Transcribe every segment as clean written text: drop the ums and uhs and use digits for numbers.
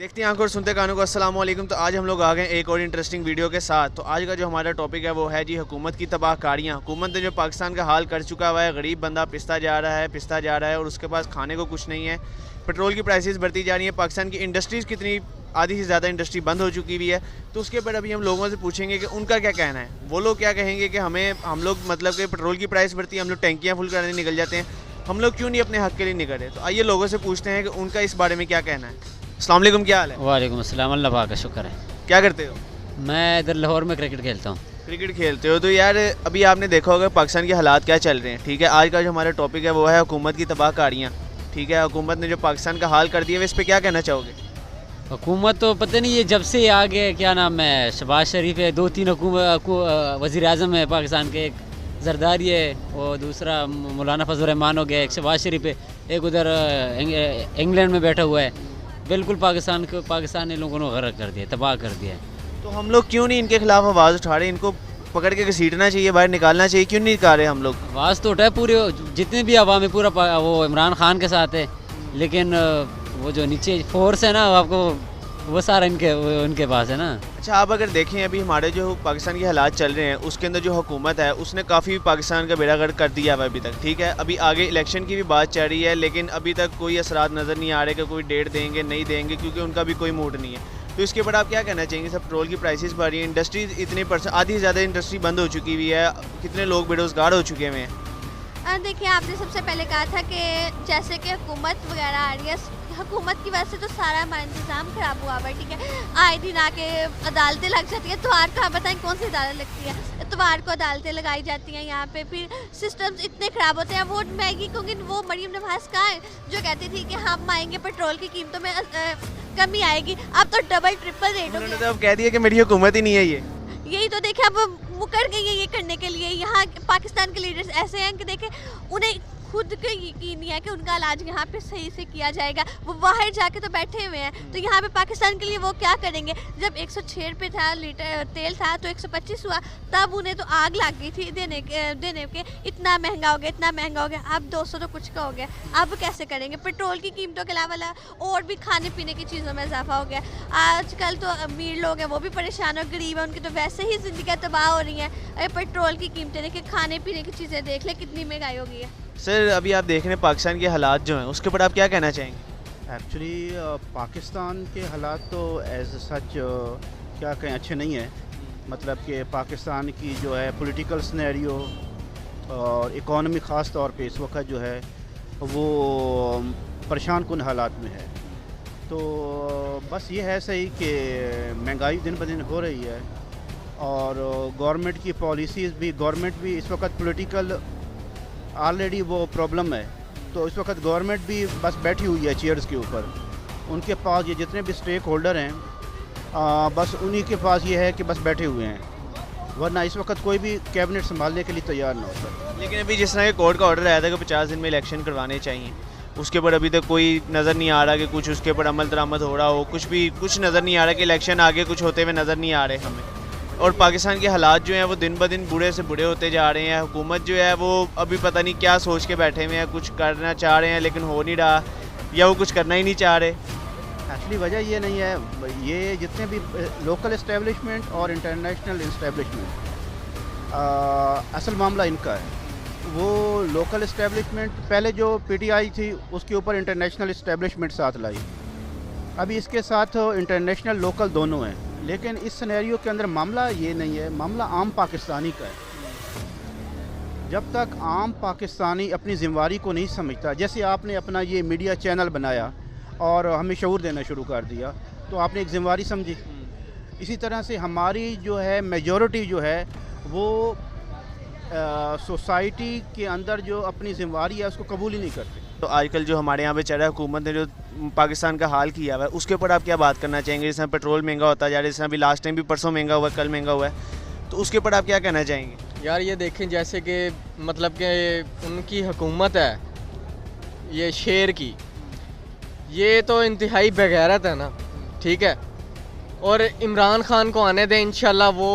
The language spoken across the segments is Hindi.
देखते हैं आंखों और सुनते कानों को अस्सलाम वालेकुम। तो आज हम लोग आ गए एक और इंटरेस्टिंग वीडियो के साथ। तो आज का जो हमारा टॉपिक है वो है जी हुकूमत की तबाहकारियाँ। हुकूमत ने जो पाकिस्तान का हाल कर चुका हुआ है, गरीब बंदा पिसता जा रहा है और उसके पास खाने को कुछ नहीं है। पेट्रोल की प्राइसेस बढ़ती जा रही हैं, पाकिस्तान की इंडस्ट्रीज़ कितनी आधी से ज़्यादा इंडस्ट्री बंद हो चुकी हुई है। तो उसके ऊपर अभी हम लोगों से पूछेंगे कि उनका क्या कहना है। वो लोग क्या कहेंगे कि हम लोग मतलब कि पेट्रोल की प्राइस बढ़ती है, हम लोग टैंकियाँ फुल करने निकल जाते हैं, हम लोग क्यों नहीं अपने हक़ के लिए निकल रहे। तो आइए लोगों से पूछते हैं कि उनका इस बारे में क्या कहना है। अस्सलाम वालेकुम, क्या हाल है? वालेकुम अस्सलाम, अल्लाह पाक का शुक्र है। क्या करते हो? मैं इधर लाहौर में क्रिकेट खेलता हूँ। क्रिकेट खेलते हो। तो यार अभी आपने देखा होगा पाकिस्तान के हालात क्या चल रहे हैं। ठीक है, आज का जो हमारा टॉपिक है वो है हुकूमत की तबाहकारियाँ। ठीक है, हुकूमत ने जो पाकिस्तान का हाल कर दिया है, इस पर क्या कहना चाहोगे? हुकूमत तो पता नहीं, ये जब से आ गए, क्या नाम है, शहबाज शरीफ है, दो तीन वज़ीर आज़म है पाकिस्तान के, एक जरदारी है और दूसरा मौलाना फजल रहमान हो गया, एक शहबाज शरीफ है, एक उधर इंग्लैंड में बैठा हुआ है। बिल्कुल पाकिस्तान ने लोगों को गर्क कर दिया, तबाह कर दिया है। तो हम लोग क्यों नहीं इनके खिलाफ आवाज़ उठा रहे? इनको पकड़ के घसीटना चाहिए, बाहर निकालना चाहिए, क्यों नहीं निकाल रहे हम लोग? आवाज़ तो उठाए, पूरे जितने भी अवाम है पूरा वो इमरान खान के साथ है, लेकिन वो जो नीचे फोर्स है ना, आपको वो सारा उनके पास है ना। अच्छा, आप अगर देखें अभी हमारे जो पाकिस्तान के हालात चल रहे हैं, उसके अंदर जो हुकूमत है उसने काफ़ी पाकिस्तान का बेड़ा गर्क कर दिया हुआ है अभी तक। ठीक है, अभी आगे इलेक्शन की भी बात चल रही है, लेकिन अभी तक कोई असरात नज़र नहीं आ रहे कि कोई डेट देंगे नहीं देंगे, क्योंकि उनका भी कोई मूड नहीं है। तो इसके ऊपर आप क्या कहना चाहेंगे? सब पेट्रोल की प्राइसेस बढ़ रही है, इंडस्ट्रीज इतनी आधी से ज़्यादा इंडस्ट्री बंद हो चुकी हुई है, कितने लोग बेरोज़गार हो चुके हुए हैं। देखिए, आपने सबसे पहले कहा था कि जैसे कि हुकूमत वगैरह आ रही है, हुकूमत की वजह से तो सारा हमारा इंतज़ाम ख़राब हुआ हुआ है। ठीक है, आए दिन आके अदालतें लग जाती हैं। इतवार को आप बताएं कौन सी अदालत लगती है? इतवार को अदालतें लगाई जाती हैं यहाँ पे। फिर सिस्टम्स इतने ख़राब होते हैं। वोट महंगी, क्योंकि वो मरीम नवाज़ कहाँ है जो कहती थी कि हम आएंगे पेट्रोल की कीमतों में कमी आएगी। अब तो डबल ट्रिपल रेट हो गया। तो अब कह दिया कि मेरी हुकूमत ही नहीं है ये। यही तो देखे, अब मुकर गई है ये करने के लिए। यहाँ पाकिस्तान के लीडर्स ऐसे हैं कि देखे, उन्हें खुद को यकीन नहीं है कि उनका इलाज यहाँ पे सही से किया जाएगा। वो बाहर जाके तो बैठे हुए हैं, तो यहाँ पे पाकिस्तान के लिए वो क्या करेंगे? जब 106 रुपये था लीटर तेल था, तो 125 हुआ, तब उन्हें तो आग लग गई थी देने के। इतना महंगा हो गया, अब 200 तो कुछ का हो गया। अब कैसे करेंगे? पेट्रोल की कीमतों के अलावा और भी खाने पीने की चीज़ों में इजाफा हो गया। आजकल तो अमीर लोग हैं वो भी परेशान हो, गरीब है उनकी तो वैसे ही ज़िंदगी तबाह हो रही हैं। पेट्रोल की कीमतें देखिए, खाने पीने की चीज़ें देख ले, कितनी महंगाई हो गई है। सर अभी आप देख रहे हैं पाकिस्तान के हालात जो हैं, उसके ऊपर आप क्या कहना चाहेंगे? एक्चुअली पाकिस्तान के हालात तो एज सच क्या कहें, अच्छे नहीं है। मतलब कि पाकिस्तान की जो है पॉलिटिकल सिनेरियो और इकॉनमी ख़ास तौर पे इस वक्त जो है वो परेशान कुन हालात में है। तो बस ये है सही कि महंगाई दिन ब दिन हो रही है और गवर्नमेंट की पॉलिसीज़ भी, गवर्नमेंट भी इस वक्त पॉलिटिकल ऑलरेडी वो प्रॉब्लम है। तो इस वक्त गवर्नमेंट भी बस बैठी हुई है चेयर्स के ऊपर। उनके पास ये जितने भी स्टेक होल्डर हैं, बस उन्हीं के पास ये है कि बस बैठे हुए हैं, वरना इस वक्त कोई भी कैबिनेट संभालने के लिए तैयार ना होता। लेकिन अभी जिस तरह के कोर्ट का ऑर्डर आया था कि 50 दिन में इलेक्शन करवाने चाहिए, उसके ऊपर अभी तक कोई नज़र नहीं आ रहा कि कुछ उसके ऊपर अमल दरामद हो रहा हो। कुछ नज़र नहीं आ रहा कि इलेक्शन आगे कुछ होते हुए नज़र नहीं आ रहे हमें। और पाकिस्तान के हालात जो हैं वो दिन ब दिन बुरे से बुरे होते जा रहे हैं। हुकूमत जो है वो अभी पता नहीं क्या सोच के बैठे हुए हैं, कुछ करना चाह रहे हैं लेकिन हो नहीं रहा, या वो कुछ करना ही नहीं चाह रहे। एक्चुअली वजह ये नहीं है, ये जितने भी लोकल इस्टेब्लिशमेंट और इंटरनेशनल इस्टेब्लिशमेंट, असल मामला इनका है। वो लोकल इस्टेब्लिशमेंट पहले जो पीटीआई थी उसके ऊपर इंटरनेशनल इस्टेब्लिशमेंट साथ लाई, अभी इसके साथ इंटरनेशनल लोकल दोनों हैं। लेकिन इस सिनेरियो के अंदर मामला ये नहीं है, मामला आम पाकिस्तानी का है। जब तक आम पाकिस्तानी अपनी ज़िम्मेवारी को नहीं समझता, जैसे आपने अपना ये मीडिया चैनल बनाया और हमें शऊर देना शुरू कर दिया, तो आपने एक ज़िम्मेवारी समझी। इसी तरह से हमारी जो है मेजॉरिटी जो है वो सोसाइटी के अंदर जो अपनी ज़िम्मेवारी है उसको कबूल ही नहीं करते। तो आजकल जो हमारे यहाँ पे चल रहा है, हुकूमत ने जो पाकिस्तान का हाल किया हुआ है, उसके ऊपर आप क्या बात करना चाहेंगे? जैसे पेट्रोल महंगा होता जा रहा है, जैसे अभी लास्ट टाइम भी परसों महंगा हुआ है, कल महंगा हुआ है, तो उसके ऊपर आप क्या कहना चाहेंगे? यार ये देखें, जैसे कि मतलब कि उनकी हुकूमत है ये शेर की, ये तो इंतहाई बेगैरत है ना। ठीक है, और इमरान खान को आने दें, इंशाल्लाह वो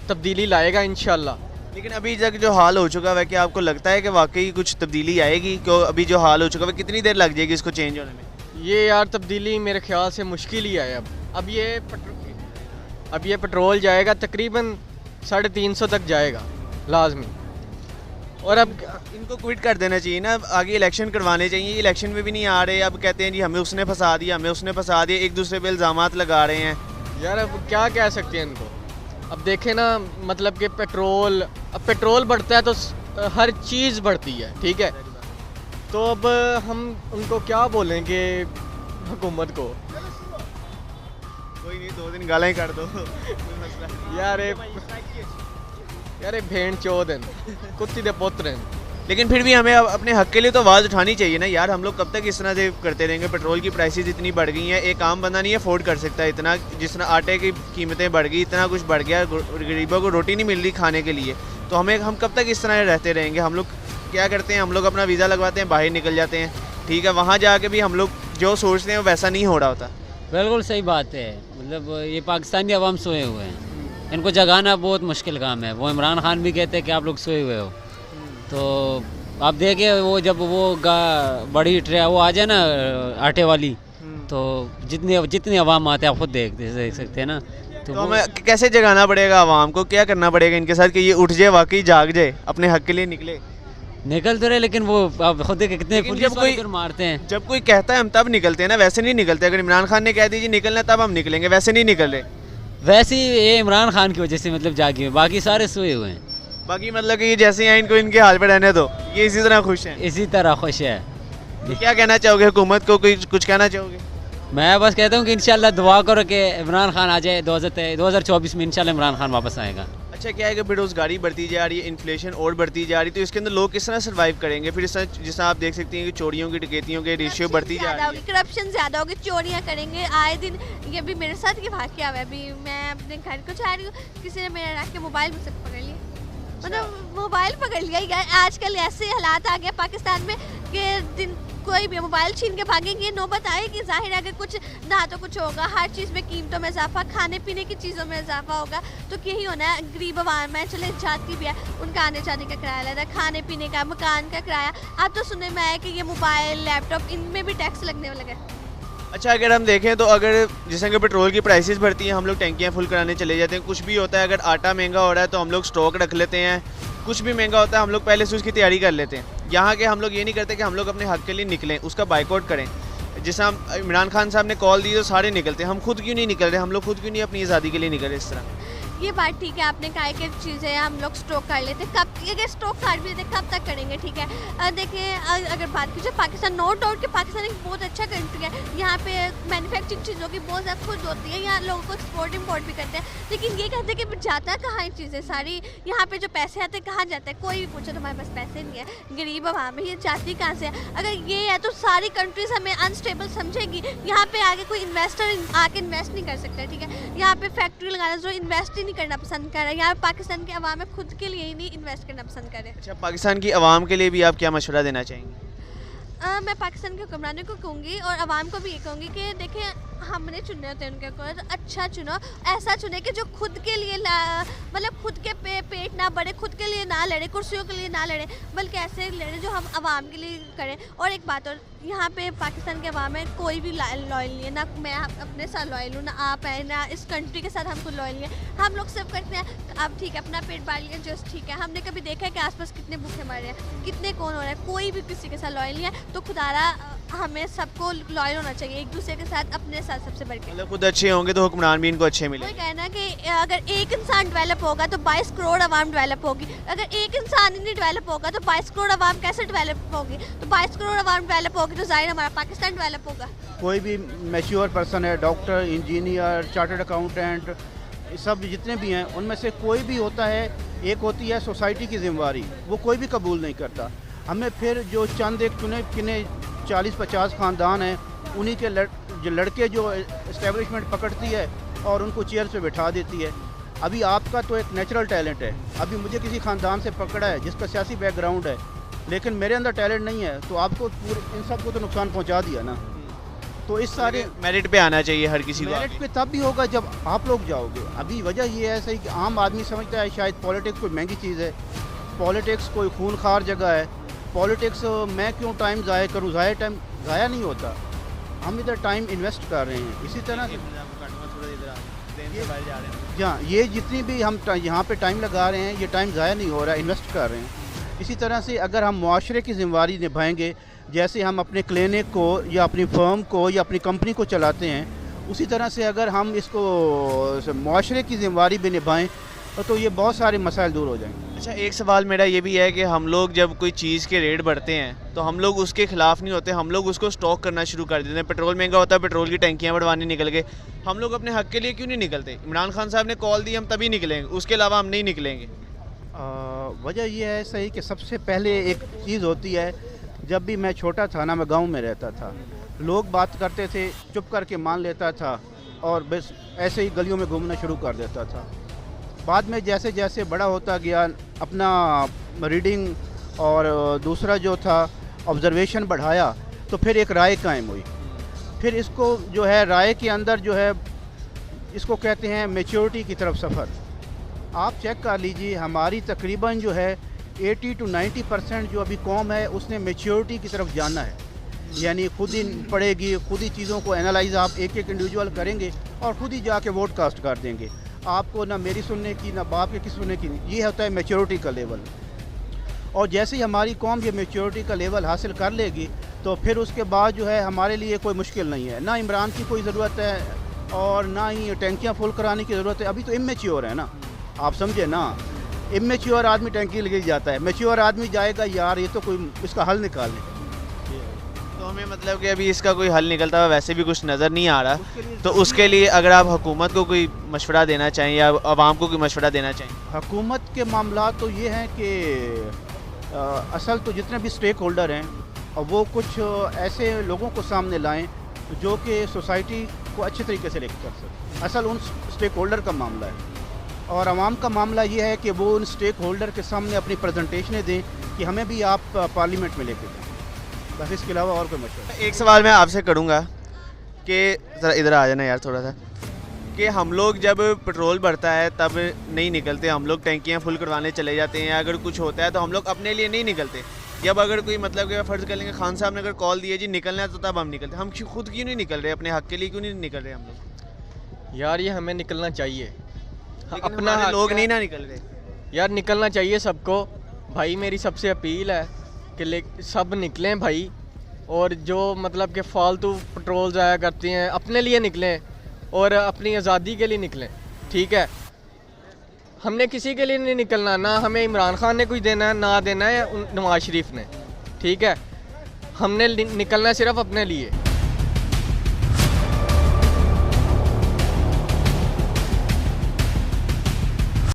तब्दीली लाएगा इंशाल्लाह। लेकिन अभी तक जो हाल हो चुका है, क्या आपको लगता है कि वाकई कुछ तब्दीली आएगी? क्यों अभी जो हाल हो चुका है कितनी देर लग जाएगी इसको चेंज होने में? ये यार तब्दीली मेरे ख्याल से मुश्किल ही है अब ये पेट्रोल जाएगा तकरीबन 350 तक जाएगा लाजमी। और अब इनको क्विट कर देना चाहिए ना, आगे इलेक्शन करवाने चाहिए। इलेक्शन में भी नहीं आ रहे, अब कहते हैं जी हमें उसने फंसा दिया, हमें उसने फंसा दिया, एक दूसरे पे इल्ज़ामात लगा रहे हैं। यार अब क्या कह सकते हैं इनको। अब देखें ना, मतलब कि अब पेट्रोल बढ़ता है तो हर चीज़ बढ़ती है, ठीक है। तो अब हम उनको क्या बोलेंगे हुकूमत को। कोई नहीं, 2 दिन गालें कर दो कोई मसला नहीं। यार भेड़ चौदन कुत्ती दे पुत्र। लेकिन फिर भी हमें अब अपने हक के लिए तो आवाज़ उठानी चाहिए ना यार। हम लोग कब तक इस तरह से करते रहेंगे? पेट्रोल की प्राइसेस इतनी बढ़ गई हैं, एक आम बंदा नहीं अफोर्ड कर सकता इतना। जिस तरह आटे की कीमतें बढ़ गई, इतना कुछ बढ़ गया, गरीबों को रोटी नहीं मिल रही खाने के लिए। तो हम कब तक इस तरह रहते रहेंगे? हम लोग क्या करते हैं, हम लोग अपना वीज़ा लगवाते हैं, बाहर निकल जाते हैं, ठीक है। वहाँ जाके भी हम लोग जो सोचते हैं वैसा नहीं हो रहा होता। बिल्कुल सही बात है। मतलब ये पाकिस्तानी अवाम सोए हुए हैं, इनको जगाना बहुत मुश्किल काम है। वो इमरान खान भी कहते हैं कि आप लोग सोए हुए हो। तो आप देखिए, वो जब वो बड़ी ट्रे वो आ जाए ना आटे वाली, तो जितने अवाम आते हैं आप खुद देख सकते हैं ना। तो हमें कैसे जगाना पड़ेगा आवाम को? क्या करना पड़ेगा इनके साथ कि ये उठ जाए, वाकई जाग जाए, अपने हक के लिए निकल तो रहे। लेकिन वो आप खुद देखिए कितने पुलिस वाले इधर मारते हैं। जब कोई कहता है हम तब निकलते हैं ना, वैसे नहीं निकलते। अगर इमरान खान ने कह दीजिए निकलना तब हम निकलेंगे, वैसे नहीं निकल रहे। वैसे ही ये इमरान खान की वजह से मतलब जागे हुए, बाकी सारे सोए हुए हैं। बाकी मतलब कि ये जैसे हैं इनको इनके हाल पे रहने दो, ये इसी तरह खुश हैं। इसी तरह खुश है। क्या कहना चाहोगे हुकूमत को? कुछ कहना चाहोगे? मैं बस कहता हूँ कि इंशाल्लाह दुआ करो कि इमरान खान आ जाए। 2024 में इंशाल्लाह इमरान खान वापस आएगा। अच्छा, क्या है कि बेरोजगारी बढ़ती जा रही है, इन्फ्लेशन और बढ़ती जा रही है, तो इसके अंदर लोग किस तरह सर्वाइव करेंगे? फिर जिस तरह आप देख सकती हैं कि चोरियों की, डकैतियों के रेशियो बढ़ती जा रही है, करप्शन ज़्यादा होगी, चोरियाँ करेंगे आए दिन। ये भी मेरे साथ ये वाक़या हुआ है। अभी मैं अपने घर को जा रही हूँ, किसी ने मेरा रख के मोबाइल मुझसे पकड़ लिया। मतलब मोबाइल पकड़ लिया यार। आजकल ऐसे हालात आ गए पाकिस्तान में कि कोई भी मोबाइल छीन के भागेंगे, नौबत आएगी। जाहिर है अगर कुछ ना तो कुछ होगा, हर चीज़ में कीमतों में इजाफा, खाने पीने की चीज़ों में इजाफा होगा, तो यही होना है। गरीब आवाम है, चले जाती भी है, उनका आने जाने का किराया लगता है, खाने पीने का, मकान का किराया। अब तो सुनने में आया कि ये मोबाइल, लैपटॉप, इनमें भी टैक्स लगने लगा है। अच्छा, अगर हम देखें तो अगर जैसे कि पेट्रोल की प्राइसेस बढ़ती हैं, हम लोग टैंकियाँ फुल कराने चले जाते हैं, कुछ भी होता है, अगर आटा महंगा हो रहा है तो हम लोग स्टॉक रख लेते हैं, कुछ भी महंगा होता है हम लोग पहले से उसकी तैयारी कर लेते हैं। यहाँ के हम लोग ये नहीं करते कि हम लोग अपने हक के लिए निकलें, उसका बाइकआउट करें। जैसे हम इमरान खान साहब ने कॉल दी तो सारे निकलते हैं, हम खुद क्यों नहीं निकल रहे? हम लोग खुद क्यों नहीं अपनी आज़ादी के लिए निकल रहे? इस तरह ये बात ठीक है, आपने कहा कि चीज़ें हम लोग स्टॉक कर लेते, कब अगर स्टॉक कर भी लेते कब तक करेंगे? ठीक है, देखिए अगर बात की जाए पाकिस्तान, नो डाउट कि पाकिस्तान एक बहुत अच्छा कंट्री है। यहाँ पे मैन्युफैक्चरिंग चीज़ों की बहुत ज़्यादा खुद होती है, यहाँ लोगों को एक्सपोर्ट इम्पोर्ट भी करते हैं। लेकिन ये कहते हैं कि जाता है कहाँ ये चीज़ें सारी? यहाँ पे जो पैसे आते हैं कहाँ जाते हैं? कोई भी पूछे तो हमारे पास पैसे नहीं है, गरीब आवाम है, ये जाती कहाँ से है? अगर ये है तो सारी कंट्रीज हमें अनस्टेबल समझेगी। यहाँ पे आगे कोई इन्वेस्टर आके इन्वेस्ट नहीं कर सकता, ठीक है। यहाँ पे फैक्ट्री लगाना जो इन्वेस्ट ही नहीं करना पसंद कर रहा है। यहाँ पाकिस्तान के अवाम में खुद के लिए ही नहीं इन्वेस्ट करना पसंद करे। अच्छा, पाकिस्तान की आवाम के लिए भी आप क्या मशवरा देना चाहेंगे? मैं पाकिस्तान के हुक्मरानों को कहूँगी और आवाम को भी ये कहूँगी कि देखिए, हमने चुने होते हैं उनके को, तो अच्छा चुनो, ऐसा चुने कि जो खुद के लिए मतलब खुद के पेट ना बढ़े, खुद के लिए ना लड़े, कुर्सियों के लिए ना लड़े, बल्कि ऐसे लड़े जो हम आवाम के लिए करें। और एक बात और, यहाँ पे पाकिस्तान के अवाम में कोई भी लॉयल नहीं है, ना मैं अपने साथ लॉयल हूँ, ना आप है, ना इस कंट्री के साथ हम खुद लॉयल नहीं है। हम लोग सिर्फ करते हैं अब ठीक है अपना पेट पाल लिया, जस्ट ठीक है। हमने कभी देखा है कि आसपास कितने भूखे मर रहे हैं, कितने कौन हो रहा है? कोई भी किसी के साथ लॉयल नहीं है। तो खुदारा हमें सबको लॉयल होना चाहिए एक दूसरे के साथ, अपने साथ सबसे बढ़ के। मतलब खुद अच्छे होंगे तो हुक्मरान भी इनको अच्छे मिलेंगे। वही कहना कि अगर एक इंसान डेवलप होगा तो 22 करोड़ आवाम डेवलप होगी। अगर एक इंसान ही नहीं डेवलप होगा तो 22 करोड़ आवाम कैसे डेवलप होगी? तो 22 करोड़ आवाम डेवलप होगी तो जाहिर हमारा पाकिस्तान डेवलप होगा। कोई भी मैच्योर पर्सन है, डॉक्टर, इंजीनियर, चार्टर्ड अकाउंटेंट, सब जितने भी हैं, उनमें से कोई भी होता है, एक होती है सोसाइटी की जिम्मेवारी, वो कोई भी कबूल नहीं करता। हमें फिर जो चंद एक चुने किने 40-50 ख़ानदान हैं, उन्हीं के जो लड़के जो इस्टेब्लिशमेंट पकड़ती है और उनको चेयर पे बिठा देती है। अभी आपका तो एक नेचुरल टैलेंट है, अभी मुझे किसी ख़ानदान से पकड़ा है जिसका सियासी बैकग्राउंड है, लेकिन मेरे अंदर टैलेंट नहीं है, तो आपको पूरे इन सब को तो नुकसान पहुंचा दिया ना। तो इस सारे मेरिट पे आना चाहिए हर किसी को। मेरिट पे तब भी होगा जब आप लोग जाओगे। अभी वजह ये है सही कि आम आदमी समझता है शायद पॉलिटिक्स कोई महंगी चीज़ है, पॉलिटिक्स कोई खूनखार जगह है, पॉलिटिक्स मैं क्यों टाइम ज़ाया करूँ? टाइम ज़ाया नहीं होता। हम इधर टाइम इन्वेस्ट कर रहे हैं। इसी तरह से हाँ, ये जितनी भी हम यहाँ पे टाइम लगा रहे हैं, ये टाइम ज़ाया नहीं हो रहा है, इन्वेस्ट कर रहे हैं। इसी तरह से अगर हम मुआशरे की ज़िम्मेदारी निभाएंगे, जैसे हम अपने क्लिनिक को या अपनी फर्म को या अपनी कंपनी को चलाते हैं, उसी तरह से अगर हम इसको मुआशरे की ज़िम्मेदारी भी निभाएं तो ये बहुत सारे मसाइल दूर हो जाएंगे। अच्छा, एक सवाल मेरा ये भी है कि हम लोग जब कोई चीज़ के रेट बढ़ते हैं तो हम लोग उसके ख़िलाफ़ नहीं होते, हम लोग उसको स्टॉक करना शुरू कर देते हैं। पेट्रोल महंगा होता है, पेट्रोल की टंकियाँ बढ़वाने निकल गए, हम लोग अपने हक़ के लिए क्यों नहीं निकलते? इमरान खान साहब ने कॉल दी, हम तभी निकलेंगे, उसके अलावा हम नहीं निकलेंगे। वजह यह है सही कि सबसे पहले एक चीज़ होती है, जब भी मैं छोटा था ना, मैं गांव में रहता था, लोग बात करते थे, चुप करके मान लेता था और बस ऐसे ही गलियों में घूमना शुरू कर देता था। बाद में जैसे जैसे बड़ा होता गया, अपना रीडिंग और दूसरा जो था ऑब्ज़र्वेशन बढ़ाया, तो फिर एक राय कायम हुई। फिर इसको जो है राय के अंदर जो है, इसको कहते हैं मैच्योरिटी की तरफ सफ़र। आप चेक कर लीजिए, हमारी तकरीबन जो है 80 to 90% जो अभी कौम है, उसने मैच्योरिटी की तरफ जाना है। यानी खुद ही पढ़ेगी, खुद ही चीज़ों को एनालाइज आप एक एक इंडिविजुअल करेंगे और खुद ही जाके वोट कास्ट कर देंगे। आपको ना मेरी सुनने की, ना बाप के किस सुनने की, ये होता है मैच्योरिटी का लेवल। और जैसे ही हमारी कौम ये मैच्योरिटी का लेवल हासिल कर लेगी, तो फिर उसके बाद जो है हमारे लिए कोई मुश्किल नहीं है। ना इमरान की कोई ज़रूरत है और ना ही टैंकियाँ फुल कराने की ज़रूरत है। अभी तो इमेच्योर है ना, आप समझे ना, इमेच्योर आदमी टैंकी लगे जाता है, मैच्योर आदमी जाएगा यार ये तो कोई इसका हल निकाल ले। तो हमें मतलब कि अभी इसका कोई हल निकलता हुआ वैसे भी कुछ नज़र नहीं आ रहा, तो उसके लिए अगर आप हुकूमत को कोई मशवरा देना चाहें या आवाम को कोई मशवरा देना चाहें? हुकूमत के मामला तो ये हैं कि असल तो जितने भी स्टेक होल्डर हैं, वो कुछ ऐसे लोगों को सामने लाएं जो कि सोसाइटी को अच्छे तरीके से लेकर चल सकें। असल उन स्टेक होल्डर का मामला है, और आवाम का मामला ये है कि वो उन स्टेक होल्डर के सामने अपनी प्रेजेंटेशनें दें कि हमें भी आप पार्लियामेंट में लेके जाएं। बस इसके अलावा और कोई मशवरा। एक सवाल मैं आपसे करूँगा कि ज़रा इधर आ जाना यार थोड़ा सा, कि हम लोग जब पेट्रोल बढ़ता है तब नहीं निकलते, हम लोग टैंकियाँ फुल करवाने चले जाते हैं। अगर कुछ होता है तो हम लोग अपने लिए नहीं निकलते। जब अगर कोई मतलब कि फ़र्ज़ कर लेंगे खान साहब ने अगर कॉल दिया जी निकलना है, तो तब हम निकलते। हम खुद क्यों नहीं निकल रहे? अपने हक़ के लिए क्यों नहीं निकल रहे हम लोग? यार ये हमें निकलना चाहिए, अपना लोग नहीं ना निकल रहे यार, निकलना चाहिए सबको। भाई मेरी सबसे अपील है कि सब निकलें भाई, और जो मतलब कि फालतू पेट्रोल ज़ाया करते हैं, अपने लिए निकलें और अपनी आज़ादी के लिए निकलें। ठीक है, हमने किसी के लिए नहीं निकलना, ना हमें इमरान खान ने कुछ देना है, ना देना है नवाज शरीफ ने। ठीक है, हमने निकलना है सिर्फ अपने लिए।